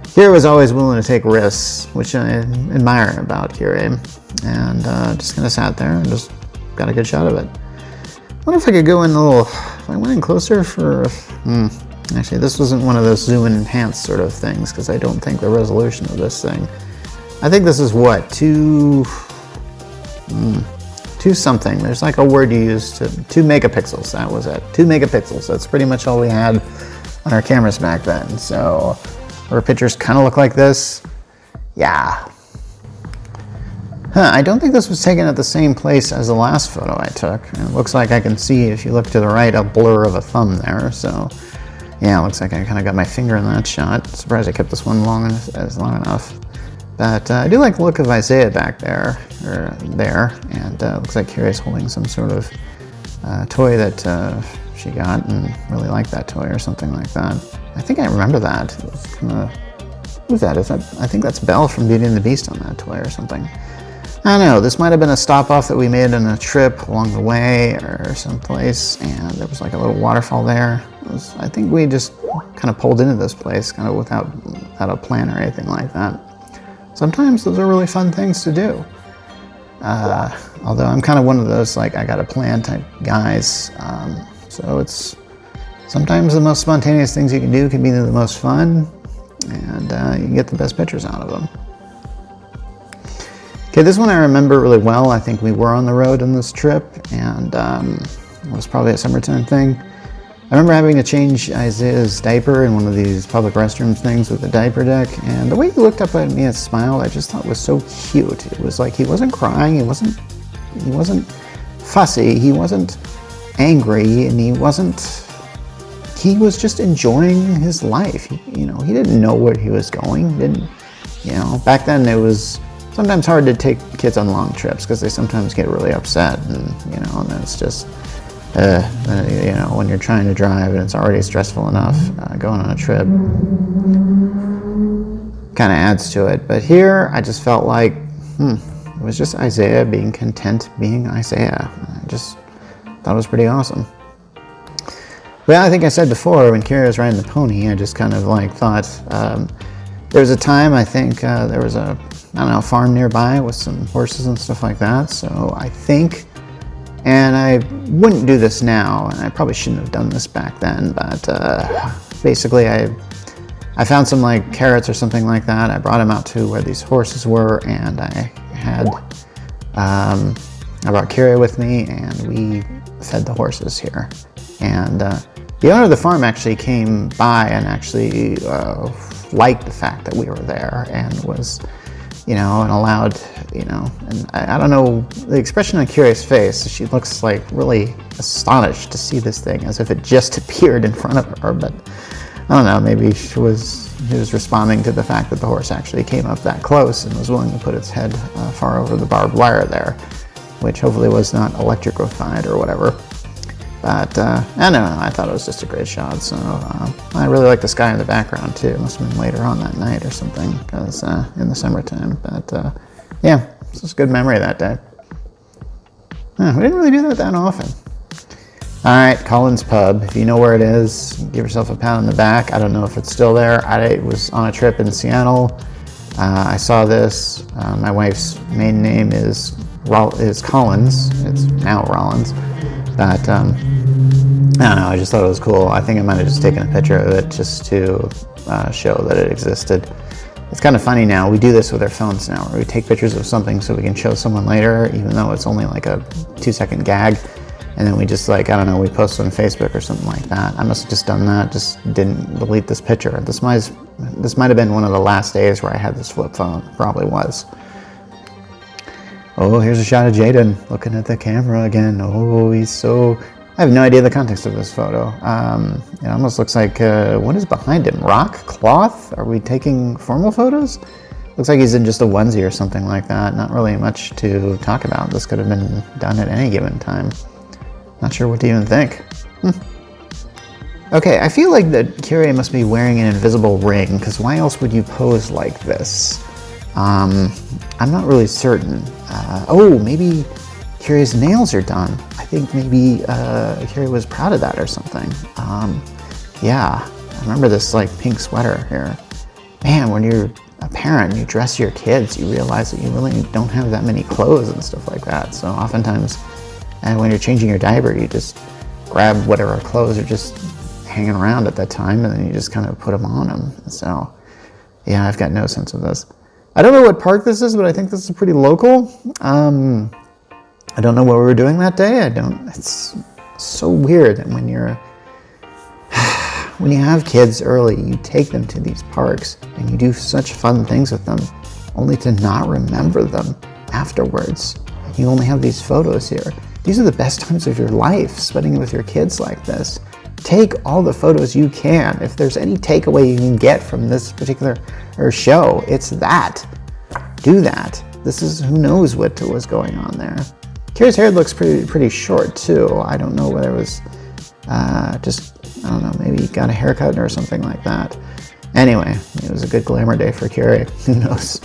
Carrie was always willing to take risks, which I admire about Carrie. And just kind of sat there and just got a good shot of it. I wonder if I could go in if I went in closer for, actually this wasn't one of those zoom and enhance sort of things, because I don't think the resolution of this thing, I think this is what, 2 something. There's like a word you use to 2 megapixels. That was it. 2 megapixels. That's pretty much all we had on our cameras back then. So our pictures kind of look like this. Yeah. I don't think this was taken at the same place as the last photo I took. And it looks like I can see, if you look to the right, a blur of a thumb there. So yeah, it looks like I kind of got my finger in that shot. Surprised I kept this one long enough. But I do like the look of Isaiah back there, and looks like Carrie's holding some sort of toy that she got, and really liked that toy or something like that. I think I remember that. It was who's that? I think that's Belle from Beauty and the Beast on that toy or something. I don't know. This might have been a stop off that we made on a trip along the way or someplace, and there was like a little waterfall there. I think we just kind of pulled into this place kind of without a plan or anything like that. Sometimes those are really fun things to do. Although I'm kind of one of those, like, I got a plan type guys. So it's sometimes the most spontaneous things you can do can be the most fun. and you can get the best pictures out of them. Okay, this one I remember really well. I think we were on the road on this trip, and it was probably a summertime thing. I remember having to change Isaiah's diaper in one of these public restrooms things with the diaper deck, and the way he looked up at me and smiled, I just thought was so cute. It was like he wasn't crying, he wasn't fussy, he wasn't angry, and he was just enjoying his life. He didn't know where he was going. Back then it was sometimes hard to take kids on long trips because they sometimes get really upset, and then it's just when you're trying to drive and it's already stressful enough, going on a trip kind of adds to it. But here I just felt like it was just Isaiah being content being Isaiah. I just thought it was pretty awesome. Well, I think I said before, when Kira was riding the pony, I just kind of thought there was a time, I think there was a farm nearby with some horses and stuff like that. So I think, and I wouldn't do this now, and I probably shouldn't have done this back then, but basically I found some carrots or something like that. I brought them out to where these horses were, and I brought Kira with me, and we fed the horses here. And the owner of the farm actually came by and actually liked the fact that we were there, and was, and allowed, and I don't know, the expression on Kira's face, she looks really astonished to see this thing, as if it just appeared in front of her, but I don't know, maybe he was responding to the fact that the horse actually came up that close and was willing to put its head far over the barbed wire there, which hopefully was not electrified or whatever. But I don't know, I thought it was just a great shot, so I really like the sky in the background too. It must have been later on that night or something, because in the summertime. But yeah, it's just a good memory of that day. We didn't really do that often. All right, Collins Pub. If you know where it is, give yourself a pat on the back. I don't know if it's still there. I was on a trip in Seattle. I saw this. My wife's maiden name is Collins. It's now Rollins. But I don't know, I just thought it was cool. I think I might have just taken a picture of it just to show that it existed. It's kind of funny now, we do this with our phones now, where we take pictures of something so we can show someone later, even though it's only a 2-second gag. And then we just we post on Facebook or something like that. I must have just done that, just didn't delete this picture. This might have been one of the last days where I had this flip phone, probably was. Oh, here's a shot of Jaden looking at the camera again. Oh, I have no idea the context of this photo. It almost looks like, what is behind him? Rock? Cloth? Are we taking formal photos? Looks like he's in just a onesie or something like that. Not really much to talk about. This could have been done at any given time. Not sure what to even think. Okay, I feel like that Kira must be wearing an invisible ring, because why else would you pose like this? I'm not really certain. Maybe Kira's nails are done. I think maybe Kira was proud of that or something. Yeah, I remember this like pink sweater here. Man, when you're a parent and you dress your kids, you realize that you really don't have that many clothes and stuff like that. So oftentimes, when you're changing your diaper, you just grab whatever clothes are just hanging around at that time, and then you just kind of put them on them. So, yeah, I've got no sense of this. I don't know what park this is, but I think this is pretty local. I don't know what we were doing that day. It's so weird that when you have kids early, you take them to these parks and you do such fun things with them, only to not remember them afterwards. You only have these photos here. These are the best times of your life, spending it with your kids like this. Take all the photos you can. If there's any takeaway you can get from this particular show, it's that. Do that. This is, who knows what was going on there. Kira's hair looks pretty short too. I don't know whether it was I don't know, maybe he got a haircut or something like that. Anyway, it was a good glamour day for Kira. Who knows?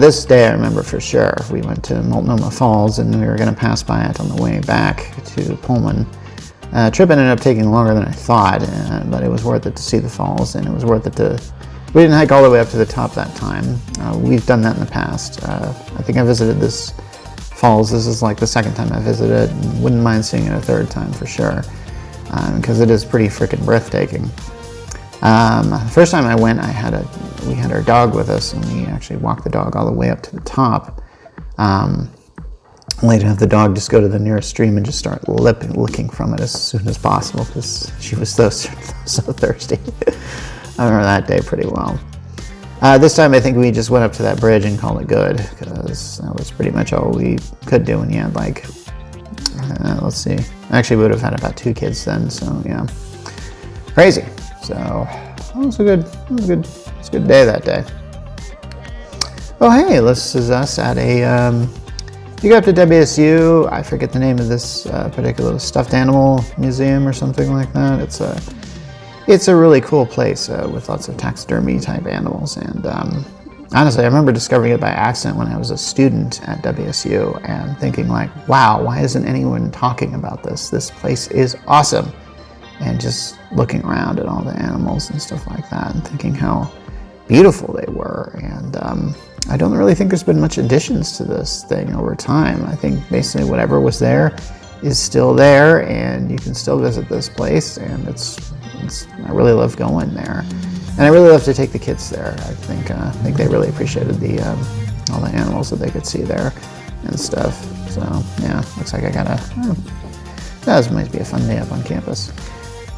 This day I remember for sure. We went to Multnomah Falls and we were going to pass by it on the way back to Pullman. Trip ended up taking longer than I thought, but it was worth it to see the falls, and it was worth it to... We didn't hike all the way up to the top that time. We've done that in the past. I think I visited this falls. This is like the second time I visited, and wouldn't mind seeing it a third time for sure, because it is pretty freaking breathtaking. The first time I went, we had our dog with us, and we actually walked the dog all the way up to the top. Only to have the dog just go to the nearest stream and just start licking from it as soon as possible because she was so thirsty. I remember that day pretty well. This time I think we just went up to that bridge and called it good because that was pretty much all we could do. And yeah, let's see. Actually, we would have had about 2 kids then, so yeah. Crazy. So it was a good day that day. Oh hey, this is us at a, you go up to WSU, I forget the name of this particular stuffed animal museum or something like that. It's a really cool place with lots of taxidermy type animals. And honestly, I remember discovering it by accident when I was a student at WSU and thinking like, wow, why isn't anyone talking about this? This place is awesome. And just looking around at all the animals and stuff like that and thinking how beautiful they were. And I don't really think there's been much additions to this thing over time. I think basically whatever was there is still there, and you can still visit this place, and I really love going there. And I really love to take the kids there. I think they really appreciated all the animals that they could see there and stuff. So yeah, looks like that might be a fun day up on campus.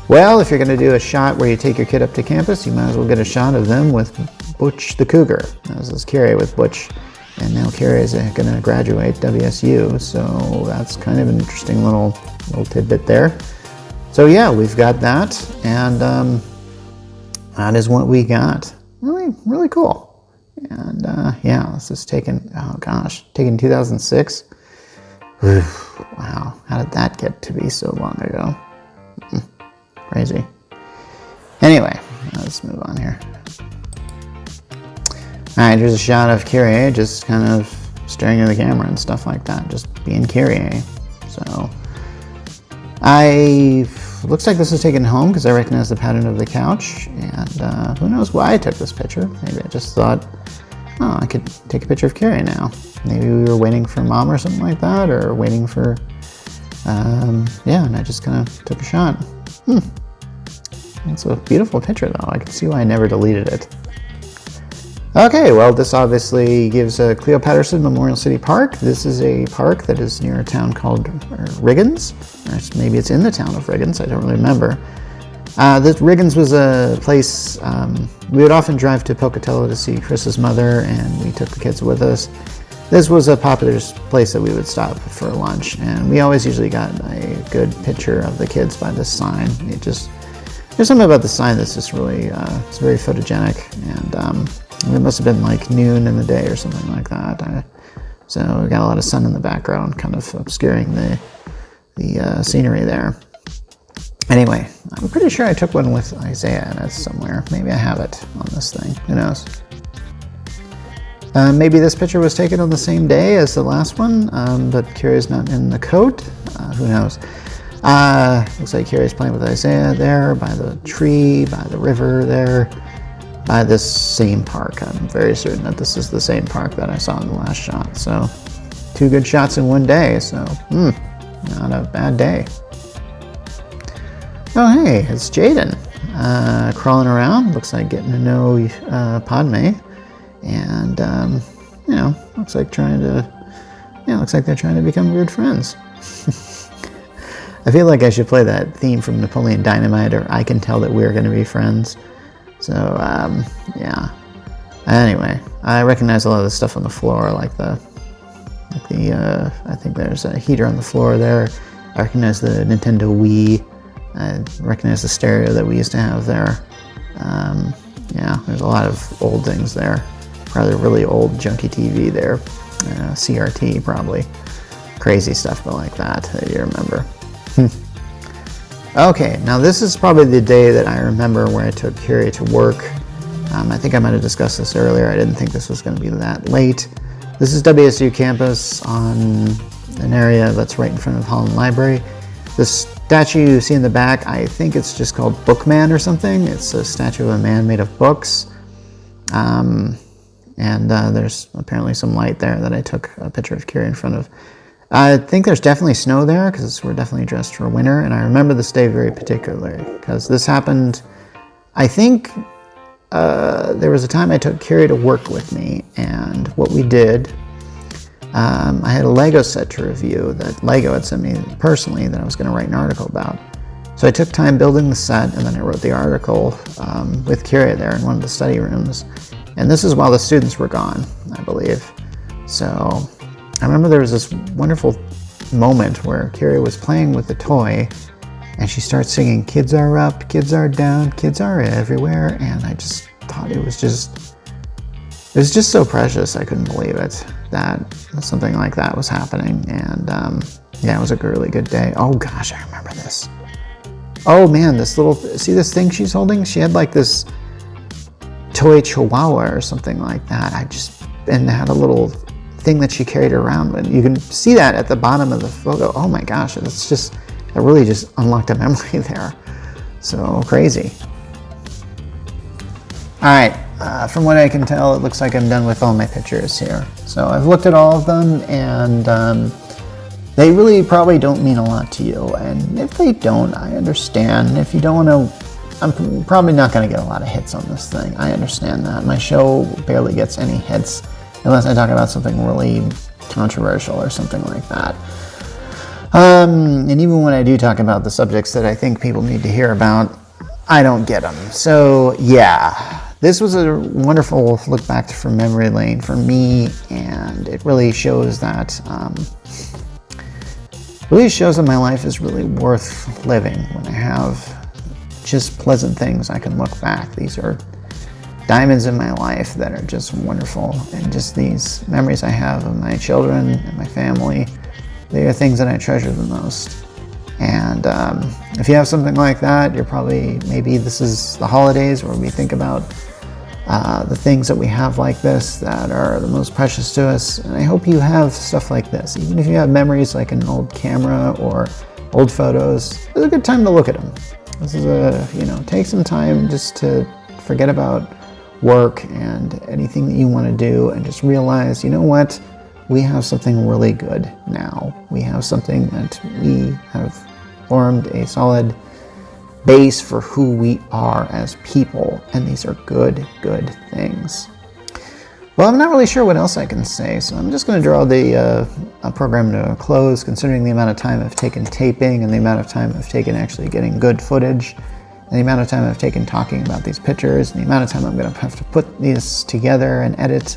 Well, if you're going to do a shot where you take your kid up to campus, you might as well get a shot of them with Butch the Cougar. This is Carrie with Butch, and now Carrie is going to graduate WSU, so that's kind of an interesting little tidbit there. So yeah, we've got that, and that is what we got. Really, really cool. And yeah, this is taken 2006. Wow, how did that get to be so long ago? Crazy. Anyway, let's move on here. Alright, here's a shot of Kyrie just kind of staring at the camera and stuff like that, just being Kyrie. So, looks like this was taken home because I recognize the pattern of the couch, and who knows why I took this picture. Maybe I just thought, oh, I could take a picture of Kyrie now. Maybe we were waiting for mom or something like that, or waiting for, yeah, and I just kind of took a shot. It's a beautiful picture though. I can see why I never deleted it. Okay, well, this obviously gives Cleo Patterson Memorial City Park. This is a park that is near a town called Riggins. Or maybe it's in the town of Riggins, I don't really remember. This Riggins was a place, we would often drive to Pocatello to see Chris's mother, and we took the kids with us. This was a popular place that we would stop for lunch, and we always usually got a good picture of the kids by this sign. There's something about the sign that's just really, it's very photogenic, and it must have been like noon in the day or something like that. So we got a lot of sun in the background, kind of obscuring the scenery there. Anyway, I'm pretty sure I took one with Isaiah in it somewhere. Maybe I have it on this thing. Who knows? Maybe this picture was taken on the same day as the last one, but Kyrie's not in the coat. Who knows? Looks like Kyrie's playing with Isaiah there, by the tree, by the river there, by this same park. I'm very certain that this is the same park that I saw in the last shot. So, 2 good shots in one day, so, not a bad day. Oh hey, it's Jaden, crawling around, looks like getting to know Padme, and, looks like they're trying to become good friends. I feel like I should play that theme from Napoleon Dynamite, or I Can Tell That We're Going to Be Friends. So, yeah. Anyway, I recognize a lot of the stuff on the floor, I think there's a heater on the floor there. I recognize the Nintendo Wii. I recognize the stereo that we used to have there. Yeah, there's a lot of old things there. Probably really old junky TV there. CRT probably. Crazy stuff like that you remember. Okay, now this is probably the day that I remember where I took Kyrie to work. I think I might have discussed this earlier. I didn't think this was going to be that late. This is WSU campus on an area that's right in front of Holland Library. The statue you see in the back, I think it's just called Bookman or something. It's a statue of a man made of books. And there's apparently some light there that I took a picture of Kyrie in front of. I think there's definitely snow there because we're definitely dressed for winter. And I remember this day very particularly because this happened I think there was a time I took Carrie to work with me, and what we did, I had a Lego set to review that Lego had sent me personally that I was going to write an article about. So I took time building the set, and then I wrote the article with Carrie there in one of the study rooms. And this is while the students were gone, I believe. So I remember there was this wonderful moment where Carrie was playing with the toy, and she starts singing, "Kids are up, kids are down, kids are everywhere." And I just thought it was just so precious. I couldn't believe it that something like that was happening. And yeah, it was a really good day. Oh gosh, I remember this. Oh man, see this thing she's holding? She had like this toy chihuahua or something like that. And had a little thing that she carried around with. You can see that at the bottom of the photo. Oh my gosh, it really just unlocked a memory there. So crazy. All right, from what I can tell, it looks like I'm done with all my pictures here. So I've looked at all of them, and they really probably don't mean a lot to you. And if they don't, I understand. If you don't want to, I'm probably not going to get a lot of hits on this thing. I understand that. My show barely gets any hits unless I talk about something really controversial or something like that. And even when I do talk about the subjects that I think people need to hear about, I don't get them. So yeah, this was a wonderful look back from memory lane for me, and it really shows that my life is really worth living when I have just pleasant things I can look back. These are diamonds in my life that are just wonderful, and just these memories I have of my children and my family, they are things that I treasure the most. And if you have something like that, maybe this is the holidays where we think about the things that we have like this that are the most precious to us. And I hope you have stuff like this. Even if you have memories like an old camera or old photos, it's a good time to look at them. This is take some time just to forget about work and anything that you want to do, and just realize, you know what? We have something really good now. We have something that we have formed a solid base for who we are as people, and these are good things. Well, I'm not really sure what else I can say, so I'm just going to draw the program to a close, considering the amount of time I've taken taping, and the amount of time I've taken actually getting good footage, and the amount of time I've taken talking about these pictures, and the amount of time I'm going to have to put these together and edit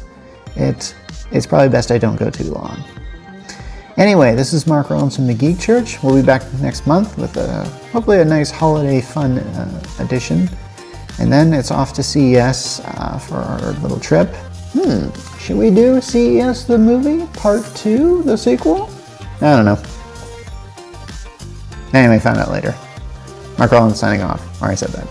it. It's probably best I don't go too long. Anyway, this is Mark Rollins from The Geek Church. We'll be back next month with hopefully a nice holiday fun edition. And then it's off to CES for our little trip. Should we do CES the movie, part 2, the sequel? I don't know. Anyway, find out later. Mark Rollins signing off. Already said that.